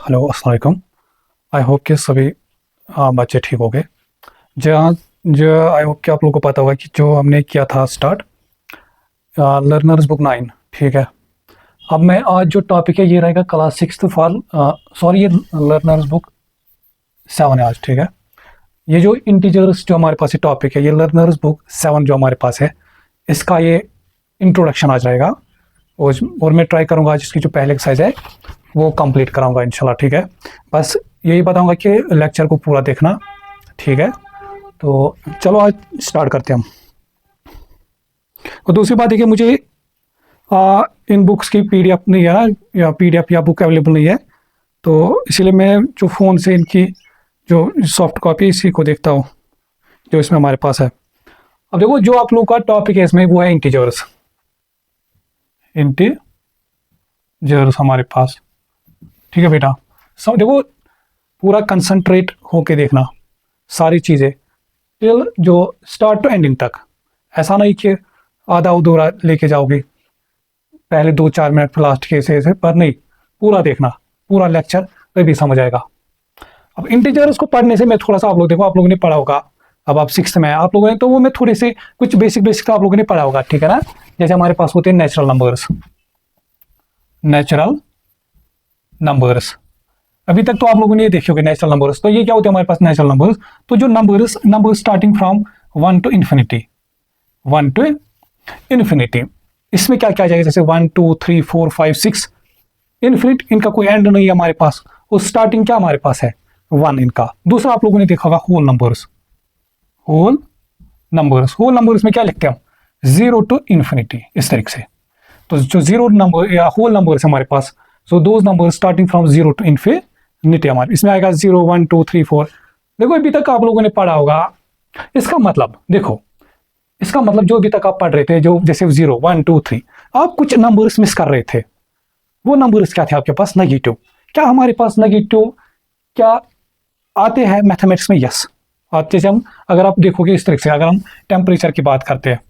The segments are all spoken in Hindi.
हेलो अस्सलाम वालेकुम। आई होप कि सभी बच्चे ठीक हो गए। जहाँ जो आई होप कि आप लोगों को पता होगा कि जो हमने किया था स्टार्ट लर्नर्स बुक 9। ठीक है, अब मैं आज जो टॉपिक है ये रहेगा क्लास 6 फॉर सॉरी ये लर्नर्स बुक 7 है आज। ठीक है, ये जो इंटीजर्स जो हमारे पास ये टॉपिक है ये लर्नर्स बुक 7 जो हमारे पास है इसका ये इंट्रोडक्शन आज रहेगा। और मैं ट्राई करूँगा आज इसकी जो पहले एक्सरसाइज है वो कंप्लीट कराऊंगा इंशाल्लाह। ठीक है, बस यही बताऊंगा कि लेक्चर को पूरा देखना। ठीक है, तो चलो आज स्टार्ट करते हैं हम। और दूसरी बात है कि मुझे इन बुक्स की पीडीएफ नहीं है ना, या पीडीएफ या बुक अवेलेबल नहीं है, तो इसीलिए मैं जो फ़ोन से इनकी जो सॉफ्ट कॉपी इसी को देखता हूँ जो इसमें हमारे पास है। अब देखो जो आप लोगों का टॉपिक है इसमें वो है इंटीजर्स। इंटीजर्स हमारे पास, ठीक है बेटा। सब देखो पूरा कंसंट्रेट होके देखना सारी चीज़ें टिल जो स्टार्ट टू एंडिंग तक। ऐसा नहीं कि आधा अधूरा लेके जाओगे पहले 2-4 मिनट फिर लास्ट के ऐसे पर नहीं, पूरा देखना पूरा लेक्चर तो भी समझ आएगा। अब इंटीजर्स को पढ़ने से मैं थोड़ा सा, आप लोग देखो आप लोगों ने पढ़ा होगा, अब आप 6th में आप लोगों ने, तो वो मैं थोड़े से कुछ बेसिक तो आप लोगों ने पढ़ा होगा। ठीक है ना, जैसे हमारे पास होते हैं नेचुरल नंबर्स। अभी तक तो आप लोगों ने ये देखे होंगे नेचुरल नंबर्स। तो ये क्या होते हैं हमारे पास नेचुरल नंबर्स, तो जो number starting from 1 to infinity, इसमें क्या क्या आ जाएगा, जैसे 1 2 3 4 5 6 इन्फिनिट, इनका कोई एंड नहीं है हमारे पास। और स्टार्टिंग क्या हमारे पास है 1 इनका। दूसरा आप लोगों ने देखा होगा होल नंबर्स में क्या लिखते हैं हम, 0 टू इन्फिनिटी, इस तरीके से। तो जो जीरो नंबर या होल नंबर्स हमारे पास, so those number starting from 0 to infinity हमारे इसमें आएगा 0 1 2 3 4। देखो अभी तक आप लोगों ने पढ़ा होगा, इसका मतलब देखो, इसका मतलब जो अभी तक आप पढ़ रहे थे, जो जैसे 0 1 2 3, आप कुछ नंबर्स मिस कर रहे थे। वो नंबर्स क्या थे आपके पास, नेगेटिव। क्या हमारे पास नेगेटिव क्या आते हैं मैथमेटिक्स में? यस आते। जैसे हम अगर आप देखोगे इस तरीके से, अगर हम टेम्परेचर की बात करते हैं,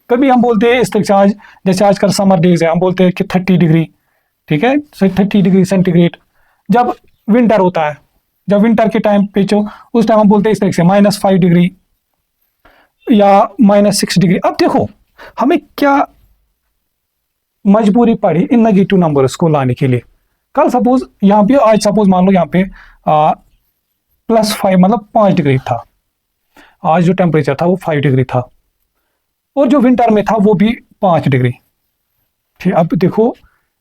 कभी हम बोलते हैं इस तरीके से, आज जैसे आजकल समर डेज है, हम बोलते हैं कि 30 डिग्री, ठीक है, 30 डिग्री सेंटीग्रेड। जब विंटर होता है, जब विंटर के टाइम पे जो उस टाइम हम बोलते हैं इस तरीके से -5 डिग्री या -6 डिग्री। अब देखो हमें क्या मजबूरी पड़ी इन नेगेटिव नंबर्स को लाने के लिए। कल सपोज यहाँ पे, आज सपोज मान लो यहाँ पे +5 मतलब 5 डिग्री था, आज जो टेम्परेचर था वो 5 डिग्री था, और जो विंटर में था वो भी 5 डिग्री। ठीक, अब देखो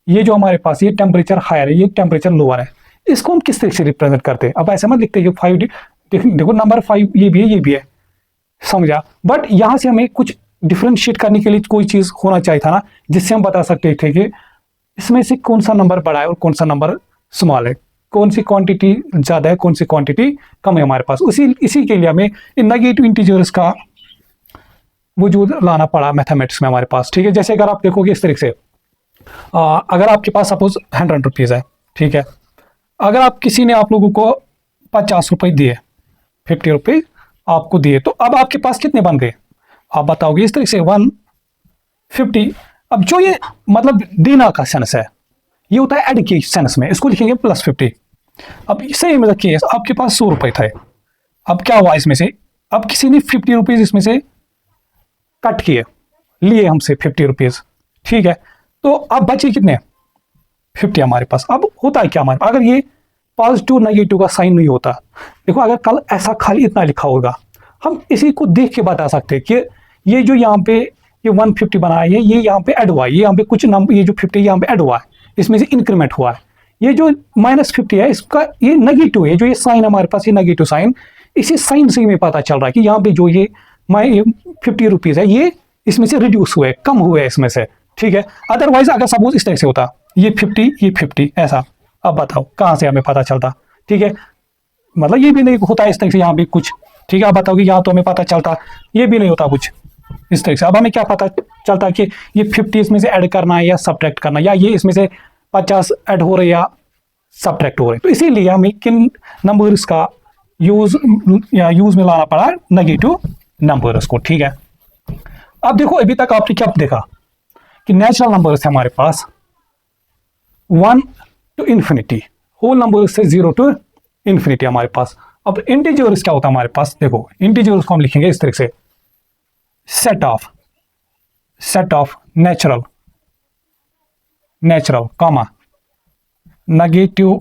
ये जो हमारे पास ये टेम्परेचर हायर है, ये टेम्परेचर लोअर है, इसको हम किस तरीके से रिप्रेजेंट करते हैं? अब ऐसे मत लिखते कि 5 देखो नंबर 5 ये भी है, समझा। बट यहां से हमें कुछ डिफरेंशिएट करने के लिए कोई चीज होना चाहिए था ना, जिससे हम बता सकते थे कि इसमें से कौन सा नंबर बड़ा है और कौन सा नंबर स्मॉल है, कौन सी क्वांटिटी ज्यादा है, कौन सी क्वांटिटी कम है हमारे पास। इसी के लिए हमें इन नेगेटिव इंटीजर्स का वजूद लाना पड़ा मैथमेटिक्स में हमारे पास। ठीक है, जैसे अगर आप देखोगे इस तरीके से, अगर आपके पास सपोज 100 रुपीज़ है, ठीक है, अगर आप किसी ने आप लोगों को 50 रुपये दिए, 50 रुपये आपको दिए, तो अब आपके पास कितने बन गए आप बताओगे इस तरीके से 150। अब जो ये मतलब देना का सेंस है ये होता है ऐड के सेंस में, इसको लिखेंगे +50। अब सेम मतलब केस, आपके पास 100 रुपये थे, अब क्या हुआ इसमें से, अब किसी ने 50 रुपीज़ इसमें से कट किए, लिए हमसे 50 रुपीज़, ठीक है, तो अब बचे कितने 50 हमारे पास। अब होता है क्या हमारे, अगर ये पॉजिटिव नेगेटिव का साइन नहीं होता, देखो अगर कल ऐसा खाली इतना लिखा होगा, हम इसी को देख के बता सकते हैं कि ये जो यहाँ पे ये 150 बना है, ये यहाँ पे ऐड हुआ है, ये यहाँ पे कुछ नंबर, ये जो 50 यहाँ पे ऐड हुआ है, इसमें से इंक्रीमेंट हुआ है। ये जो -50 है इसका ये नेगेटिव है, जो ये साइन हमारे पास ये नेगेटिव साइन, इसी साइन से हमें पता चल रहा है कि यहाँ पे जो ये 50 रुपीज़ है ये इसमें से रिड्यूस हुए, कम हुए इसमें से, ठीक है। अदरवाइज अगर सपोज इस तरह से होता ये 50 ऐसा, अब बताओ कहाँ से हमें पता चलता? ठीक है, मतलब ये भी नहीं होता इस तरह से यहाँ भी कुछ, ठीक है, आप बताओगे यहाँ तो हमें पता चलता, ये भी नहीं होता कुछ इस तरह से। अब हमें क्या पता चलता कि ये 50 इसमें से ऐड करना है या सब्ट्रैक्ट करना, या ये इसमें से 50 ऐड हो रहे या सब्ट्रैक्ट हो रहे। तो इसीलिए हमें किन नंबर्स का यूज में लाना पड़ा, नेगेटिव नंबर्स को, ठीक है। अब देखो अभी तक आपने क्या देखा कि नेचुरल नंबर्स है हमारे पास 1 टू इन्फिनिटी, होल नंबर से 0 टू इन्फिनिटी हमारे पास। अब इंटीजर्स क्या होता है हमारे पास, देखो इंटीजर्स को हम लिखेंगे इस तरह से, set of natural comma negative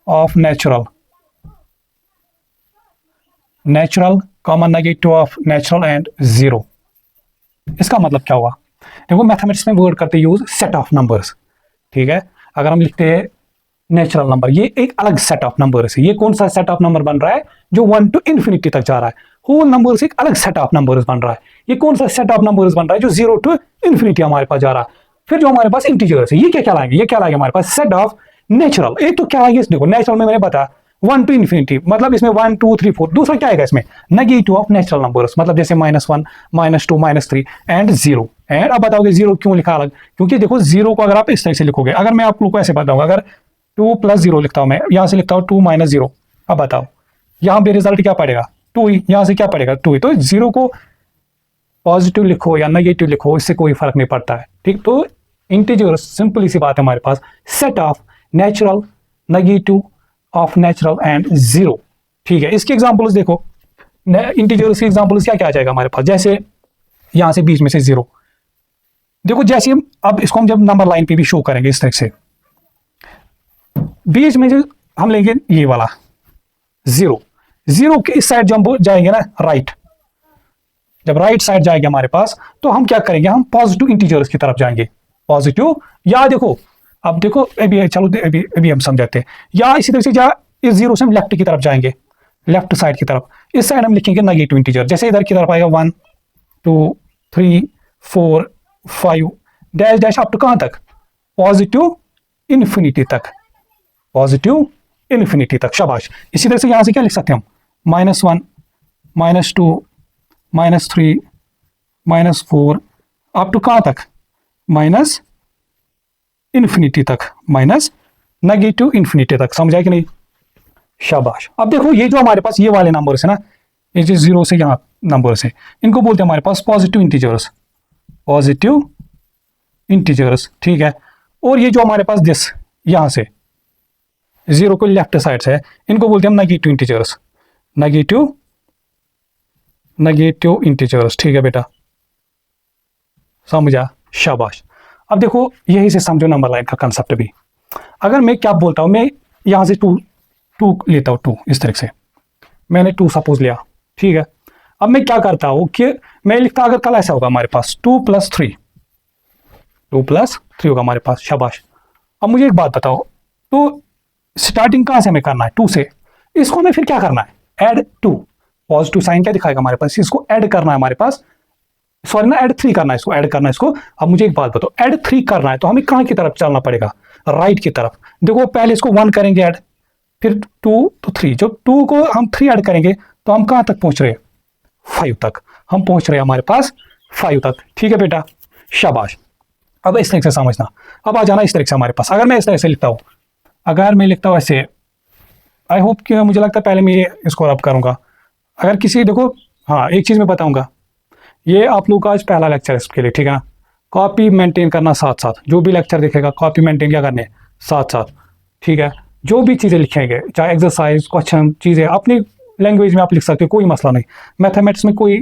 of natural comma negative of natural and 0। इसका मतलब क्या हुआ, देखो मैथमेटिक्स में वर्ड करते यूज सेट ऑफ नंबर्स, ठीक है। अगर हम लिखते हैं नेचुरल नंबर, ये एक अलग सेट ऑफ नंबर्स है। ये कौन सा सेट ऑफ नंबर बन रहा है, जो 1 टू इन्फिनिटी तक जा रहा है। होल नंबर से एक अलग सेट ऑफ नंबर्स बन रहा है। ये कौन सा सेट ऑफ नंबर्स बन रहा है, जो 0 टू इन्फिनिटी हमारे पास जा रहा है। फिर जो हमारे पास इंटीजर्स है, ये क्या कहलाएंगे, ये क्या लाएंगे हमारे पास सेट ऑफ नेचुरल। एक तो क्या आएगा, देखो नेचुरल में मैंने बताया 1 टू इन्फिनिटी, मतलब इसमें 1 2 3 4। दूसरा क्या आएगा इसमें, नेगेटिव ऑफ नेचुरल नंबर्स, मतलब जैसे -1 -2 -3 एंड 0। एंड अब बताओगे 0 क्यों लिखा अलग, क्योंकि देखो 0 को अगर आप इस तरह से लिखोगे, अगर मैं आप लोग को ऐसे बताऊंगा, अगर 2 + 0 लिखता हूं मैं, यहां से लिखता हूं 2 - 0। अब बताओ यहां पे रिजल्ट क्या पड़ेगा, 2 ही, यहां से क्या पड़ेगा 2 ही। तो 0 को पॉजिटिव लिखो या नेगेटिव लिखो, इससे कोई फर्क नहीं पड़ता है, ठीक। तो इंटीजर सिंपल सी बात है हमारे पास, set of natural, negative of natural and 0, ठीक है। इसके एग्जांपल्स देखो, इंटीजर्स के एग्जांपल्स क्या क्या आ जाएगा हमारे पास, जैसे यहां से बीच में से 0, देखो जैसे अब इसको हम जब नंबर लाइन पे भी शो करेंगे इस तरह से, बीच में जो हम लेंगे ये वाला 0 के इस साइड जब हम जाएंगे ना राइट, जब राइट साइड जाएंगे हमारे पास, तो हम क्या करेंगे, हम पॉजिटिव इंटीजर्स की तरफ जाएंगे, पॉजिटिव। या देखो अब देखो अभी चलो अभी हम समझाते हैं, या इसी तरह से जा इस 0 से हम लेफ्ट की तरफ जाएंगे, लेफ्ट साइड की तरफ, इस साइड हम लिखेंगे नेगेटिव इंटीजर, जैसे इधर की तरफ आएगा 1 2 3 4 5 डैश डैश अप टू कहां तक, पॉजिटिव इन्फिनिटी तक, पॉजिटिव इन्फिनिटी तक, शाबाश। इसी तरह से यहां से क्या लिख सकते हैं हम, -1 -2 -3 -4 अप टू कहां तक, माइनस इन्फिनिटी तक, माइनस नेगेटिव इन्फिनिटी तक, समझा कि नहीं, शाबाश। अब देखो ये जो हमारे पास ये वाले नंबर्स है ना, ये जो 0 से यहाँ नंबर्स है, इनको बोलते हैं हमारे पास पॉजिटिव इंटीजर्स, ठीक है। और ये जो हमारे पास दिस यहां से 0 को लेफ्ट साइड से है, इनको बोलते हैं हम नेगेटिव इंटीजर्स, ठीक है बेटा, समझा, शाबाश। अब देखो यही से समझो नंबर लाइन का कंसेप्ट भी। अगर मैं क्या बोलता हूं, मैं यहां से 2 लेता हूं, 2 इस तरह से मैंने 2 सपोज लिया, ठीक है। अब मैं क्या करता हूं कि मैं लिखता, अगर कल ऐसा होगा हमारे पास 2 + 3 होगा हमारे पास, शाबाश। अब मुझे एक बात बताओ, तो स्टार्टिंग कहां से हमें करना है, 2 से, इसको हमें फिर क्या करना है, ऐड 2, पॉजिटिव साइन क्या दिखाएगा हमारे पास, इसको ऐड करना है हमारे पास, सॉरी ना ऐड 3 करना है, इसको ऐड करना है इसको। अब मुझे एक बात बताओ, ऐड 3 करना है तो हमें कहां की तरफ चलना पड़ेगा, राइट की तरफ। देखो पहले इसको 1 करेंगे ऐड, फिर 2 तो 3, जब 2 को हम 3 ऐड करेंगे तो हम कहां तक पहुंच रहे हैं, 5 तक, हम पहुंच रहे हैं हमारे पास 5 तक, ठीक है बेटा, शाबाश। अब इस तरह से समझना, अब आ जाना इस तरह से हमारे पास। अगर मैं इस तरह से लिखता हूं, अगर मैं लिखता हूं ऐसे, आई होप कि मुझे लगता है पहले मैं ये इसको रब करूंगा। अगर किसी, देखो हाँ एक चीज मैं बताऊंगा, ये आप लोग का आज पहला लेक्चर है इसके लिए, ठीक है ना। कॉपी मेंटेन करना साथ साथ, जो भी लेक्चर दिखेगा कॉपी मेंटेन क्या करने साथ साथ, ठीक है। जो भी चीज़ें लिखेंगे, चाहे एक्सरसाइज क्वेश्चन चीज़ें, अपनी लैंग्वेज में आप लिख सकते हो, कोई मसला नहीं। मैथमेटिक्स में कोई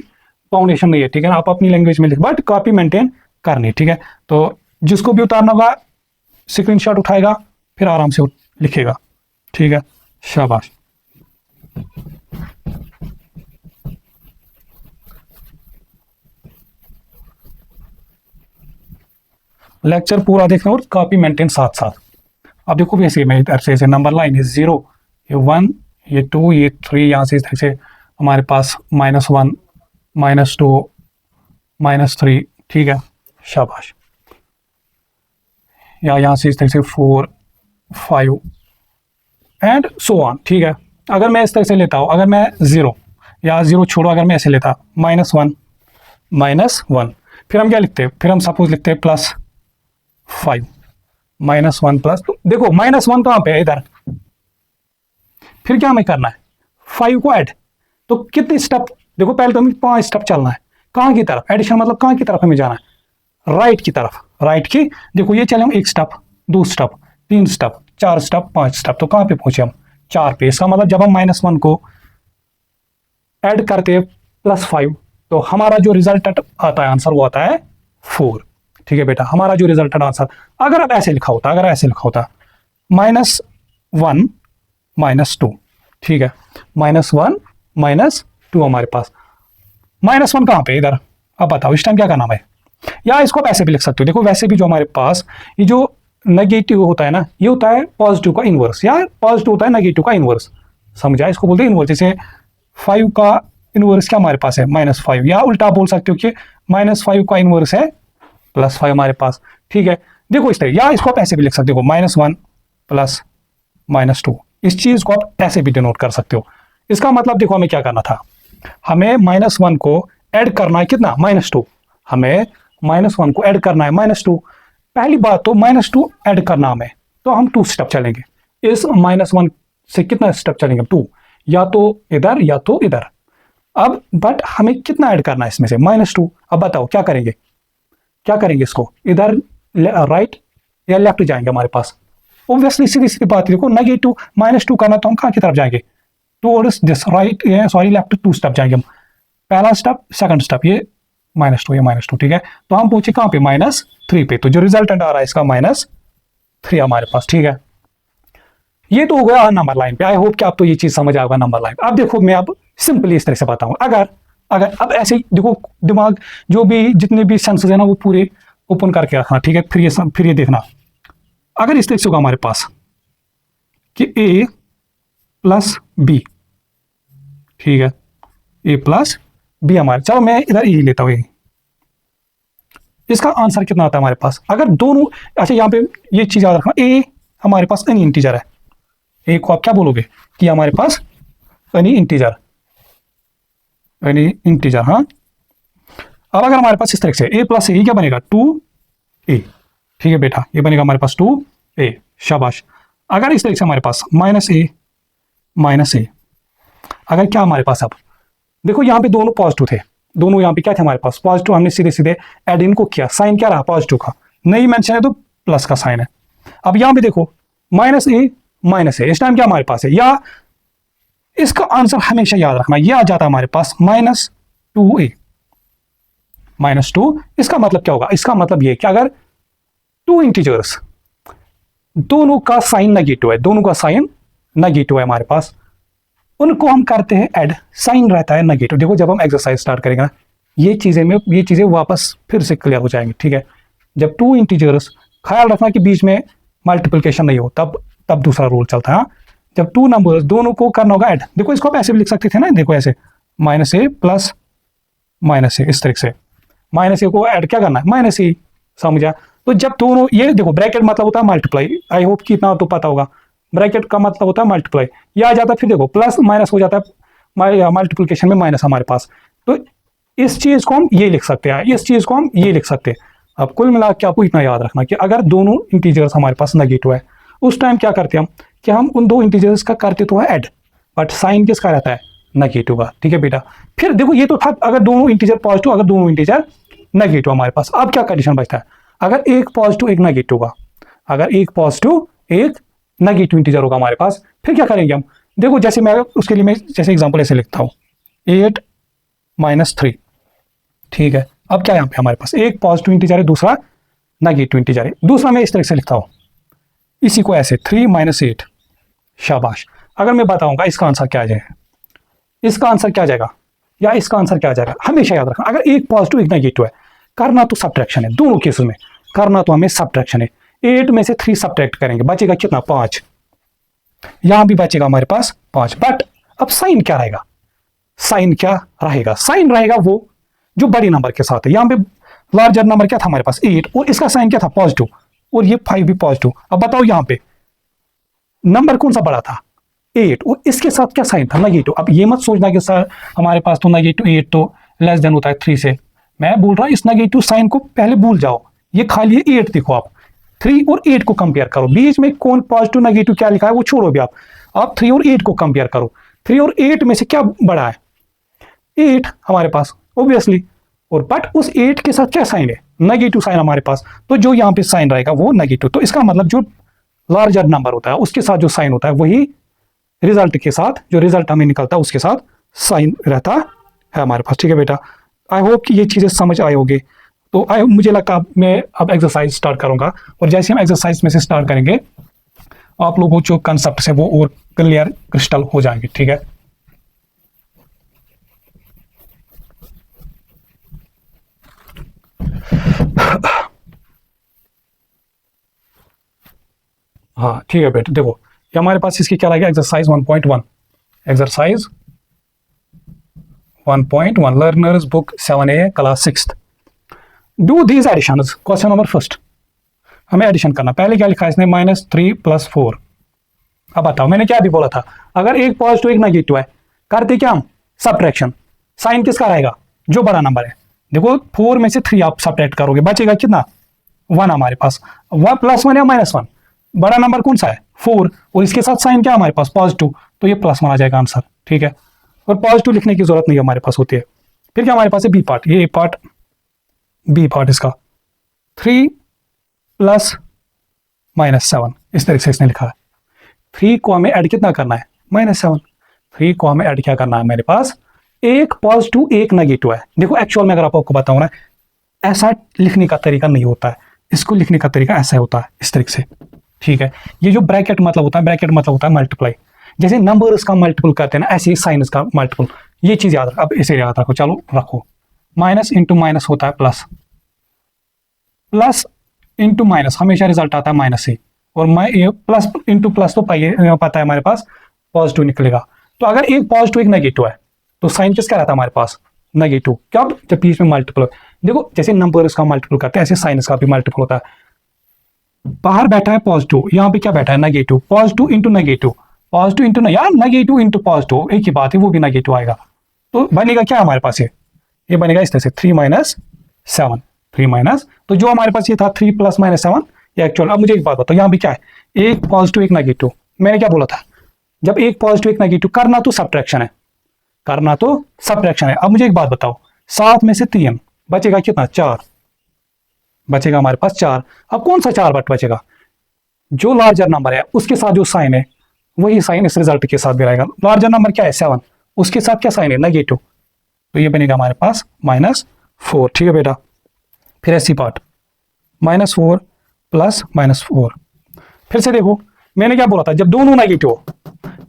फाउंडेशन नहीं है, ठीक है ना, आप अपनी लैंग्वेज में लिख, बट कॉपी मेंटेन करनी, ठीक है। तो जिसको भी उतारना होगा स्क्रीनशॉट उठाएगा, फिर आराम से लिखेगा, ठीक है, शाबाश। लेक्चर पूरा देखना और कॉपी मेंटेन साथ साथ। अब देखो वैसे मैं इधर से नंबर लाइन है 0, ये 1, ये 2, ये 3, यहाँ से इस तरह से हमारे पास -1 -2 -3, ठीक है, शाबाश। या यहाँ से इस तरह से 4 5 एंड सो ऑन, ठीक है। अगर मैं इस तरह से लेता हूँ, अगर मैं 0 या 0 छोड़ो, अगर मैं ऐसे लेता -1 फिर हम क्या लिखते हैं, फिर हम सपोज लिखते हैं +5 -1 प्लस, तो देखो -1 कहाँ पे है, इधर। फिर क्या हमें करना है, 5 को ऐड, तो कितने स्टेप, देखो पहले तो हमें 5 स्टेप चलना है, कहाँ की तरफ, एडिशन मतलब कहाँ की तरफ हमें जाना है, राइट की तरफ, राइट की। देखो ये चले हम 1 step, 2 step, 3 step, 4 step 5 step, तो कहाँ पे पहुंचे हम 4 पे। इसका मतलब जब हम -1 को ऐड करते हैं +5 तो हमारा जो रिजल्टेंट आता है आंसर वो आता है 4। ठीक है बेटा, हमारा जो रिजल्टेंट आंसर, अगर अब ऐसे लिखा होता, -1 -2, ठीक है, -1 -2 हमारे पास, -1 कहाँ पे इधर, अब बताओ इस टाइम क्या करना है। या इसको आप ऐसे भी लिख सकते हो, देखो वैसे भी जो हमारे पास ये जो नेगेटिव होता है ना, ये होता है पॉजिटिव का इनवर्स, या पॉजिटिव होता है नेगेटिव का इनवर्स, समझा, इसको बोलते हैं इनवर्स। जैसे 5 का इनवर्स क्या हमारे पास है -5, या उल्टा बोल सकते हो कि -5 का इनवर्स है +5 हमारे पास। ठीक है, देखो इस तरह, या इसको आप ऐसे भी लिख सकते हो -1 + -2, इस चीज को आप ऐसे भी डिनोट कर सकते हो। इसका मतलब देखो हमें क्या करना था, हमें -1 को ऐड करना है कितना -2, हमें -1 को ऐड करना है -2। पहली बात तो -2 ऐड करना हमें, तो हम 2 स्टेप चलेंगे, इस -1 से कितना स्टेप चलेंगे 2, या तो इधर या तो इधर। अब बट हमें कितना ऐड करना है इसमें से -2, अब बताओ क्या करेंगे, इसको इधर राइट या लेफ्ट जाएंगे हमारे पास। ऑब्वियसली सीधी सीधी बात है, देखो नेगेटिव -2 करना तो हम कहाँ की तरफ जाएंगे, towards this right, sorry left 2 step जाएंगे हम, पहला स्टेप सेकंड स्टेप, ये -2 ये -2, ठीक है, तो हम पहुंचे कहाँ पे -3 पे, तो जो रिजल्टेंट आ रहा है इसका -3 हमारे पास। ठीक है, ये तो हो गया नंबर लाइन पे। आई होप कि आपको ये चीज समझ आएगा नंबर लाइन। अब देखो मैं अब सिंपली इस तरह से बताऊंगा, अगर अब ऐसे ही देखो, दिमाग जो भी जितने भी सेंसेस है ना वो पूरे ओपन करके रखना, ठीक है, फिर ये देखना, अगर इस तरह से होगा हमारे पास कि A + B, ठीक है, A + B हमारे, चलो मैं इधर E लेता हूँ, इसका आंसर कितना आता है हमारे पास, अगर दोनों, अच्छा यहाँ पे ये चीज याद रखना, A हमारे पास एनी इंटीजर है, A को आप क्या बोलोगे कि हमारे पास एनी इंटीजर, हाँ। अब अगर हमारे पास इस तरह से A + A क्या बनेगा 2A, ठीक है बेटा, ये बनेगा हमारे पास 2A, शाबाश। अगर इस तरह से हमारे पास -A, अगर क्या हमारे पास, अब देखो यहाँ पे दोनों पॉजिटिव थे, दोनों यहाँ पे क्या थे हमारे पास पॉजिटिव, हमने सीधे सीधे एड इनको किया, साइन क्या रहा पॉजिटिव का, नहीं मेंशन है तो प्लस का साइन है। अब यहाँ पे देखो -A, इस टाइम क्या हमारे पास है, या इसका आंसर हमेशा याद रखना, यह आ जाता है हमारे पास -2A, -2। इसका मतलब क्या होगा, इसका मतलब ये कि अगर 2 इंटीजर्स दोनों का साइन नेगेटिव है, हमारे पास, उनको हम करते हैं ऐड, साइन रहता है नेगेटिव। देखो जब हम एक्सरसाइज स्टार्ट करेंगे ना, ये चीजें वापस फिर से क्लियर हो जाएंगी। ठीक है, जब 2 इंटीजर्स, ख्याल रखना कि बीच में मल्टीप्लिकेशन नहीं हो, तब दूसरा रूल चलता है, हाँ? जब 2 नंबर्स दोनों को करना होगा ऐड, देखो इसको आप ऐसे भी लिख सकते थे ना, देखो ऐसे -A + -A, इस तरह से -A को ऐड क्या करना है -A, समझा। तो जब दोनों, ये देखो ब्रैकेट मतलब होता है मल्टीप्लाई, आई होप कि इतना तो पता होगा, ब्रैकेट का मतलब होता है मल्टीप्लाई, ये आ जाता है, फिर देखो प्लस माइनस हो जाता है मल्टीप्लिकेशन में माइनस हमारे पास, तो इस चीज को हम ये लिख सकते हैं, इस चीज को हम ये लिख सकते हैं। अब कुल मिला के आपको इतना याद रखना कि अगर दोनों इंटीजर्स हमारे पास नेगेटिव है, उस टाइम क्या करते हैं हम कि हम उन 2 इंटीजर्स का करते तो है ऐड, बट साइन किसका रहता है नेगेटिव का। ठीक है बेटा, फिर देखो ये तो था अगर दोनों इंटीजर पॉजिटिव, अगर दोनों इंटीजर नेगेटिव हमारे पास, अब क्या कंडीशन बचता है, अगर एक पॉजिटिव एक नेगेटिव होगा, अगर एक पॉजिटिव एक नेगेटिव इंटीजर होगा हमारे पास, फिर क्या करेंगे हम, देखो जैसे मैं उसके लिए मैं जैसे एग्जांपल ऐसे लिखता हूँ 8 - 3, ठीक है। अब क्या यहाँ पे हमारे पास एक पॉजिटिव इंटीजर है, दूसरा नेगेटिव इंटीजर है, दूसरा मैं इस तरह से लिखता हूँ, इसी को ऐसे 3 - 8, शाबाश। अगर मैं बताऊंगा इसका आंसर क्या आ जाएगा, इसका आंसर क्या आ जाएगा, या इसका आंसर क्या आ जाएगा, हमेशा याद रखना अगर एक पॉजिटिव एक नेगेटिव है, करना तो सब्ट्रैक्शन है, दोनों केसेस में करना तो हमें सब्ट्रैक्शन है। 8 में से 3 सब्ट्रैक्ट करेंगे, बचेगा कितना 5, यहां भी बचेगा हमारे पास 5, बट अब साइन क्या रहेगा, साइन क्या रहेगा, साइन रहेगा वो जो बड़ी नंबर के साथ है। यहां पे लार्जर नंबर क्या था हमारे पास 8, और इसका साइन क्या था पॉजिटिव, और ये 5 भी पॉजिटिव। अब बताओ यहां पे नंबर कौन सा बड़ा था 8, और इसके साथ क्या साइन था नेगेटिव। अब ये मत सोचना कि सर हमारे पास तो नेगेटिव 8 तो लेस देन होता है 3 से, मैं बोल रहा हूं इस नेगेटिव साइन को पहले भूल जाओ, ये खाली 8 देखो, आप 3 और 8 को कंपेयर करो, बीच में कौन पॉजिटिव नेगेटिव क्या लिखा है वो छोड़ो भी, आप 3 और 8 को कंपेयर करो, 3 और 8 में से क्या बड़ा है 8 हमारे पास ऑब्वियसली, और बट उस 8 के साथ क्या साइन है नेगेटिव साइन हमारे पास, तो जो यहाँ पे साइन रहेगा वो नेगेटिव। तो इसका मतलब जो लार्जर नंबर होता है उसके साथ जो साइन होता है वही रिजल्ट के साथ, जो रिजल्ट हमें निकलता है उसके साथ साइन रहता है हमारे पास। ठीक है बेटा, आई होप कि ये चीज़ें समझ आए होंगे। तो मुझे लगता मैं अब एक्सरसाइज स्टार्ट करूंगा, और जैसे हम एक्सरसाइज में से स्टार्ट करेंगे आप लोगों जो कंसेप्ट है वो और क्लियर क्रिस्टल हो जाएंगे। ठीक है, हाँ ठीक है बेटा, देखो ये हमारे पास इसकी क्या लगेगा, exercise 1.1, exercise 1.1 learners book 7A class 6th। Do these additions. Question number first, हमें एडिशन करना। पहले क्या लिखा है इसने, -3 + 4। अब बताओ, मैंने क्या भी बोला था, अगर एक पॉजिटिव एक नेगेटिव है करते क्या हम, सब्ट्रैक्शन। साइन किसका रहेगा, जो बड़ा नंबर है। देखो 4 में से 3 आप सब्ट्रैक्ट करोगे, बचेगा कितना, 1 हमारे पास। +1 या -1, बड़ा नंबर कौन सा है 4, और इसके साथ साइन क्या हमारे पास, पॉजिटिव, तो ये +1 आ जाएगा आंसर। ठीक है, और पॉजिटिव लिखने की जरूरत नहीं हमारे पास होती है। फिर क्या हमारे पास है बी पार्ट, ये पार्ट बी पार्ट इसका 3 + -7, इस तरीके से इसने लिखा है। 3 को हमें ऐड कितना करना है, -7। 3 को हमें ऐड क्या करना है, मेरे पास एक पॉजिटिव एक नेगेटिव है। देखो एक्चुअल में अगर आपको बताऊं ना, ऐसा लिखने का तरीका नहीं होता है, इसको लिखने का तरीका ऐसा होता है, इस तरीके से। ठीक है, ये जो ब्रैकेट मतलब होता है, ब्रैकेट मतलब होता है मल्टीप्लाई। जैसे नंबर्स का मल्टीपल करते हैं ना, ऐसे ही साइंस का मल्टीपल। ये चीज याद रखो, अब इसे याद रखो, चलो रखो। माइनस इंटू माइनस होता है प्लस, प्लस इंटू माइनस हमेशा रिजल्ट आता है माइनस से, और प्लस इंटू प्लस तो पता है हमारे पास पॉजिटिव निकलेगा। तो अगर एक पॉजिटिव एक नेगेटिव है तो साइन किसका रहता है हमारे पास, नेगेटिव। क्या, जब बीच में मल्टीपल। देखो जैसे नंबर्स का मल्टीपल करते हैं ऐसे साइंस का भी मल्टीपल होता है। बाहर बैठा है पॉजिटिव, यहाँ पे क्या बैठा है negative, positive into negative, positive into यार नेगेटिव इंटू पॉजिटिव एक ही बात है, वो भी नेगेटिव आएगा। तो बनेगा क्या हमारे पास, ये बनेगा इस तरह से 3 - 7, 3 तो जो हमारे पास ये था 3 + -7 ये एक्चुअल। अब मुझे एक बात बताओ, यहाँ पे क्या है, एक पॉजिटिव एक नेगेटिव। मैंने क्या बोला था, जब एक पॉजिटिव एक नेगेटिव करना तो सब्ट्रैक्शन है, करना तो सब्ट्रैक्शन है। अब मुझे एक बात बताओ, 7 में से 3 बचेगा कितना, 4 बचेगा हमारे पास 4। अब कौन सा 4 बचेगा, जो लार्जर नंबर है उसके साथ जो साइन है वही साइन इस रिजल्ट के साथ भी रहेगा। लार्जर नंबर क्या है 7, उसके साथ क्या साइन है नेगेटिव, तो ये बनेगा हमारे पास -4। ठीक है बेटा, फिर ऐसी पार्ट -4 + -4। फिर से देखो मैंने क्या बोला था, जब दोनों नेगेटिव हो,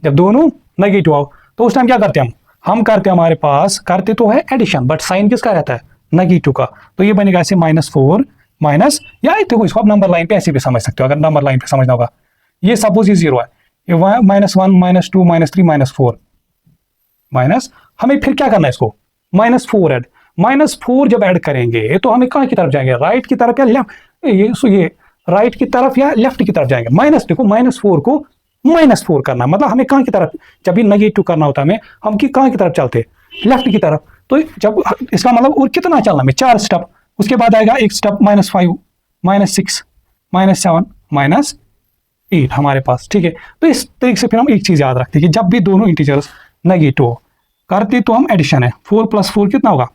जब दोनों नेगेटिव हो तो उस टाइम क्या करते हैं हम करते हैं हमारे पास करते तो है एडिशन, बट साइन किसका रहता है, नेगेटिव का। तो ये बनेगा ऐसे -4 माइनस, या देखो इसको आप नंबर लाइन पे ऐसे भी समझ सकते हो, अगर नंबर लाइन पे समझना होगा। ये सपोज ये 0 है, ये -1 -2 -3 -4 माइनस, हमें फिर क्या करना है इसको -4 ऐड। -4 जब ऐड करेंगे तो हमें कहाँ की तरफ जाएंगे, राइट की तरफ या लेफ्ट, ये राइट की तरफ या लेफ्ट की तरफ जाएंगे। माइनस देखो -4 को -4 करना, मतलब हमें कहाँ की तरफ, जब भी नेगेटिव करना होता है हमें, हम की कहाँ की तरफ चलते, लेफ्ट की तरफ। तो जब इसका मतलब और कितना चलना है, 4 स्टेप, उसके बाद आएगा एक स्टेप -5 -6 -7 -8 हमारे पास। ठीक है, तो इस तरीके से फिर हम एक चीज याद रखते हैं कि जब भी दोनों इंटीजर्स नेगेटिव हो करते तो हम एडिशन है, 4 + 4 कितना होगा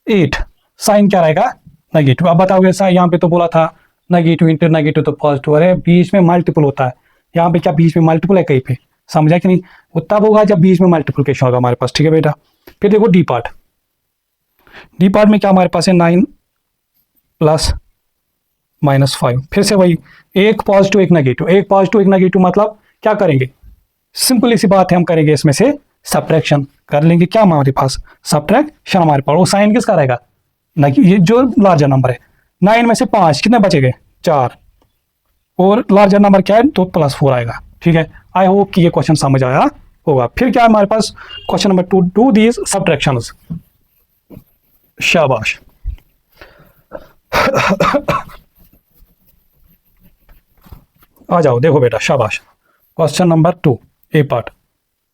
8, साइन क्या रहेगा नेगेटिव। अब बताओगे ऐसा, यहाँ पे तो बोला था नेगेटिव इंटू नेगेटिव तो पॉजिटिव, अरे बीच में मल्टीपल होता है, यहाँ पे क्या बीच में मल्टीपल है कहीं पे, समझा कि नहीं, वो तब होगा जब बीच में मल्टीप्लिकेशन होगा हमारे पास। ठीक है बेटा, फिर देखो डी पार्ट, डी पार्ट में क्या हमारे पास है 9 + -5। फिर से वही एक पॉजिटिव एक नेगेटिव, एक पॉजिटिव एक नेगेटिव, मतलब क्या करेंगे, सिंपल सी बात है, हम करेंगे इसमें से सब्ट्रैक्शन कर लेंगे। क्या हमारे पास सब्ट्रैक्शन हमारे पास, वो साइन किसका रहेगा, ये जो लार्जर नंबर है 9 में से 5 कितने बचेंगे 4, और लार्जर नंबर क्या है तो +4 आएगा। ठीक है, आई होप कि ये क्वेश्चन समझ आया होगा। फिर क्या है हमारे पास question number 2, do these subtractions. शाबाश आ जाओ, देखो बेटा शाबाश। Question number 2 A part,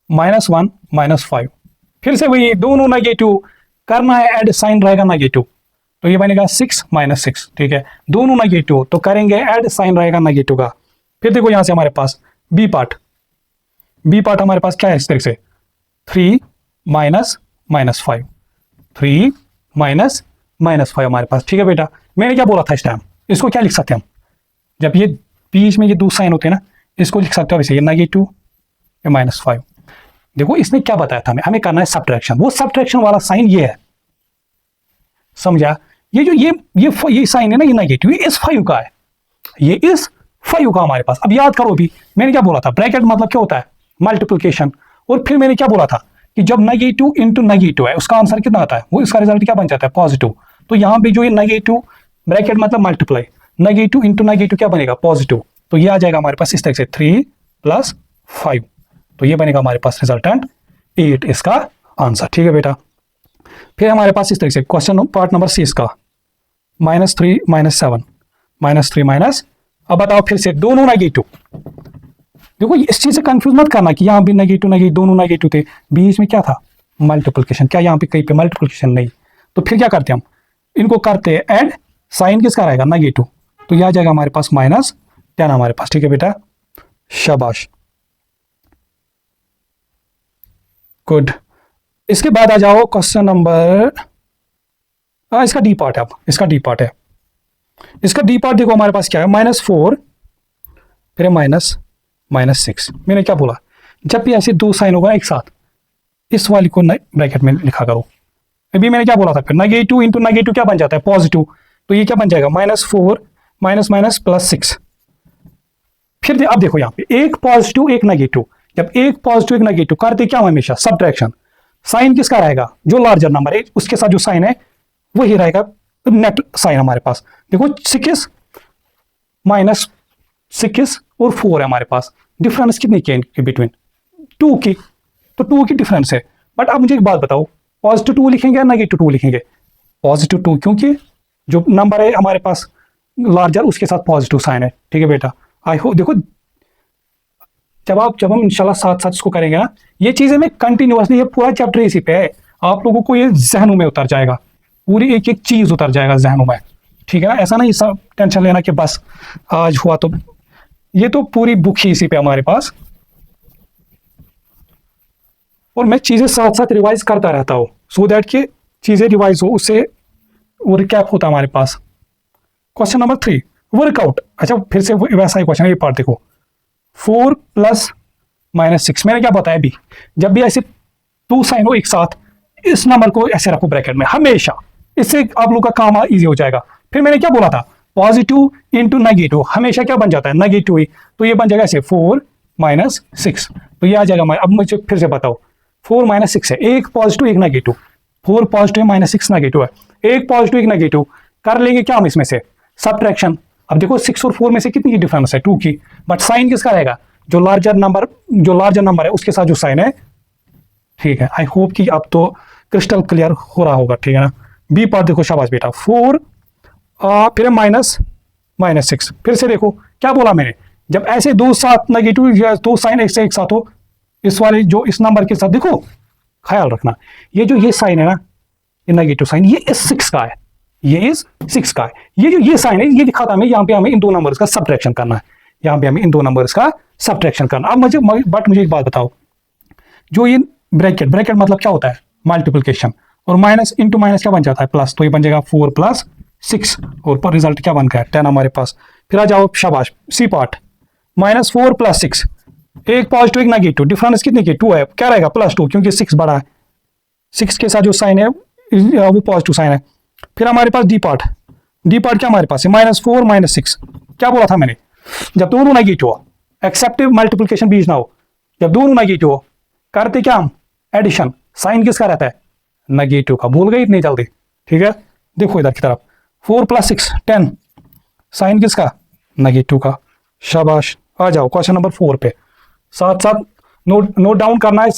-1 -5। फिर से वही दोनों नेगेटिव करना है, ऐड साइन रहेगा नेगेटिव, तो ये बनेगा 6 -6। ठीक है, दोनों नेगेटिव तो करेंगे ऐड, साइन रहेगा नेगेटिव का। फिर देखो यहां से हमारे पास बी पार्ट, बी पार्ट हमारे पास क्या है इस तरीके से 3 -5, 3 -5 हमारे पास। ठीक है बेटा, मैंने क्या बोला था इस टाइम, इसको क्या लिख सकते हैं हम, जब ये बीच में ये दो साइन होते हैं ना, इसको लिख सकते हो वैसे, ये -2 या -5। देखो इसने क्या बताया था, हमें करना है सब्ट्रैक्शन, वो सब्ट्रैक्शन वाला साइन ये है, समझा। ये जो ये साइन है ना, ये नेगेटिव, ये इस 5 का है, ये इस 5 का हमारे पास। अब याद करो, भी मैंने क्या बोला था, ब्रैकेट मतलब क्या होता है, मल्टीप्लिकेशन। और फिर मैंने क्या बोला था कि जब नेगेटिव इंटू नेगेटिव है, उसका आंसर कितना आता है, वो इसका रिजल्ट क्या बन जाता है, पॉजिटिव। तो यहाँ पे जो ये नेगेटिव ब्रैकेट मतलब मल्टीप्लाई, नेगेटिव इंटू नेगेटिव क्या बनेगा, पॉजिटिव। तो ये आ जाएगा हमारे पास इस तरह से 3 + 5, तो ये बनेगा हमारे पास रिजल्टेंट 8 इसका आंसर। ठीक है बेटा। फिर हमारे पास इस तरह से क्वेश्चन पार्ट नंबर 6 का -3 - 7 -3 अब बताओ फिर से दोनों नेगेटिव। देखो इस चीज से कंफ्यूज मत करना कि यहाँ भी नेगेटिव नेगेटिव दोनों नेगेटिव थे, बीच में क्या था, मल्टीप्लिकेशन। क्या यहाँ पे कहीं पे मल्टीप्लिकेशन नहीं, तो फिर क्या करते हैं हम, इनको करते हैं ऐड, साइन किसका रहेगा, नेगेटिव। तो यह आ जाएगा हमारे पास -10 हमारे पास। ठीक है बेटा, शाबाश, गुड। इसके बाद आ जाओ क्वेश्चन नंबर, इसका डी पार्ट है। अब इसका डी पार्ट है, इसका डी पार्ट देखो हमारे पास क्या है, -4 फिर -6। मैंने क्या बोला, जब भी ऐसे दो साइन होगा एक साथ, इस वाली को ब्रैकेट में लिखा करो। अभी मैंने क्या बोला था, फिर नेगेटिव इंटू नेगेटिव क्या बन जाता है, पॉजिटिव। तो ये क्या बन जाएगा, -4 -6। फिर अब देखो यहाँ पे एक पॉजिटिव एक नेगेटिव, जब एक पॉजिटिव एक नेगेटिव करते क्या हमेशा, सब्ट्रैक्शन। साइन किसका रहेगा, जो लार्जर नंबर है उसके साथ जो साइन है वही रहेगा नेट साइन हमारे पास। देखो 6 -6 और 4 है हमारे पास, डिफरेंस कितनी की इनके बिटवीन, 2 की। तो 2 की डिफरेंस है। बट अब मुझे एक बात बताओ, पॉजिटिव 2 लिखेंगे या नेगेटिव 2 लिखेंगे, पॉजिटिव 2, क्योंकि जो नंबर है हमारे पास लार्जर उसके साथ पॉजिटिव साइन है। ठीक है बेटा, आई होप देखो जब हम इंशाल्लाह साथ साथ इसको करेंगे ना, ये चीजें में कंटिन्यूअसली, ये पूरा चैप्टर इसी पे है, आप लोगों को ये जहनों में उतर जाएगा, पूरी एक एक चीज उतर जाएगा जहनों में। ठीक है ना, ऐसा नहीं सब टेंशन लेना कि बस आज हुआ, तो ये तो पूरी बुक ही इसी पे हमारे पास। और मैं चीजें साथ साथ रिवाइज करता रहता हूँ, सो दैट कि चीजें रिवाइज हो, उससे वो रिकैप होता है हमारे पास। Question number 3 workout. अच्छा फिर से वैसा ही क्वेश्चन है, ये पार्ट देखो, 4 + -6। मैंने क्या बताया भी, जब भी ऐसे दो साइन हो एक साथ, इस नंबर को ऐसे रखो ब्रैकेट में हमेशा, इससे आप लोग का काम इजी हो जाएगा। फिर मैंने क्या बोला था, पॉजिटिव इंटू नेगेटिव हमेशा क्या बन जाता है, नेगेटिव ही। तो ये बन जाएगा ऐसे 4 - 6, तो ये आ जाएगा। अब मुझे फिर से बताओ, 4 - 6 है, एक पॉजिटिव एक नेगेटिव, 4 पॉजिटिव -6 नेगेटिव है, एक पॉजिटिव एक नेगेटिव, कर लेंगे क्या हम इसमें से, सब्ट्रैक्शन। अब देखो 6 और 4 में से कितनी की डिफरेंस है, 2 की। बट साइन किसका रहेगा, जो लार्जर नंबर है उसके साथ जो साइन है। ठीक है, आई होप कि अब तो क्रिस्टल क्लियर हो रहा होगा। ठीक है ना, बी पार्ट देखो, शाबाश बेटा, 4 फिर -6। फिर से देखो क्या बोला मैंने, जब ऐसे दो साथ नेगेटिव या दो साइन एक साथ हो, इस वाले जो इस नंबर के साथ, देखो ख्याल रखना, ये साइन है ना, ये नेगेटिव साइन, ये इस 6 का है, ये इस 6 का है। ये साइन है, ये दिखाता हमें यहाँ पे हमें इन दो नंबर्स का सब्ट्रैक्शन करना है, यहाँ पे हमें इन दो नंबर्स का सब्ट्रैक्शन करना। अब मुझे एक बात बताओ, जो ये ब्रैकेट मतलब क्या होता है, मल्टीप्लिकेशन, और माइनस इंटू माइनस क्या बन जाता है, प्लस। तो ये बन जाएगा 4 + 6, और पर रिजल्ट क्या बन गया, 10 हमारे पास। फिर आ जाओ, शाबाश, सी पार्ट, -4 + 6, एक पॉजिटिव एक नेगेटिव, डिफरेंस कितने की, 2 है, क्या रहेगा, +2, क्योंकि 6 बड़ा है, 6 के साथ जो साइन है वो पॉजिटिव साइन है। फिर हमारे पास डी पार्ट क्या हमारे पास है, -4 - 6। क्या बोला था मैंने, जब दोनों नेगेटिव हो, एक्सेप्टिव मल्टीप्लिकेशन बीच ना हो, जब दोनों नेगेटिव हो, करते क्या हम, एडिशन। साइन किसका रहता है, नेगेटिव का, भूल गए इतनी जल्दी। ठीक है, देखो इधर की तरफ, 4 + 6 10, साइन किसका, नेगेटिव का। शाबाश, आ जाओ क्वेश्चन नंबर 4 पे, साथ साथ नोट डाउन करना है।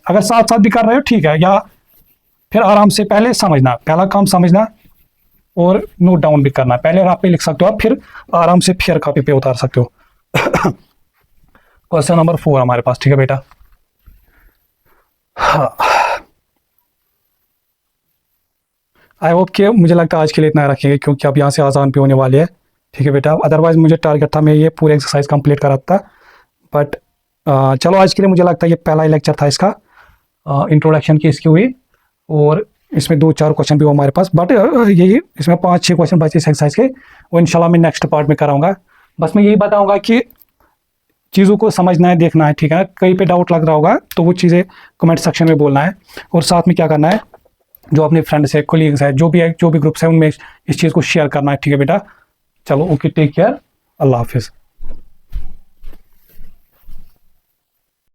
अगर साथ साथ भी कर रहे हो ठीक है, या फिर आराम से पहले समझना, पहला काम समझना और नोट डाउन भी करना। पहले आप पे लिख सकते हो, आप फिर आराम से फिर कॉपी पे उतार सकते हो। क्वेश्चन नंबर 4 हमारे पास। ठीक है बेटा, आई होप कि मुझे लगता है आज के लिए इतना रखेंगे, क्योंकि अब यहाँ से आसान पे होने वाले है। ठीक है बेटा, अदरवाइज मुझे टारगेट था मैं ये पूरे एक्सरसाइज कंप्लीट करा था, बट चलो आज के लिए मुझे लगता है ये पहला ही लेक्चर था इसका, इंट्रोडक्शन की इसकी हुई, और इसमें 2-4 क्वेश्चन भी हो हमारे पास। बट यही इसमें 5-6 क्वेश्चन बचे इस एक्सरसाइज के, वो इंशाल्लाह मैं नेक्स्ट पार्ट में कराऊंगा। बस मैं यही बताऊंगा कि चीज़ों को समझना है, देखना है, ठीक है। कहीं पे डाउट लग रहा होगा तो वो चीज़ें कमेंट सेक्शन में बोलना है। और साथ में क्या करना है, जो अपने फ्रेंड्स है, कोलीग्स है, जो भी ग्रुप्स है, उनमें इस चीज़ को शेयर करना है, ठीक है बेटा। चलो ओके, टेक केयर, अल्लाह हाफिज़।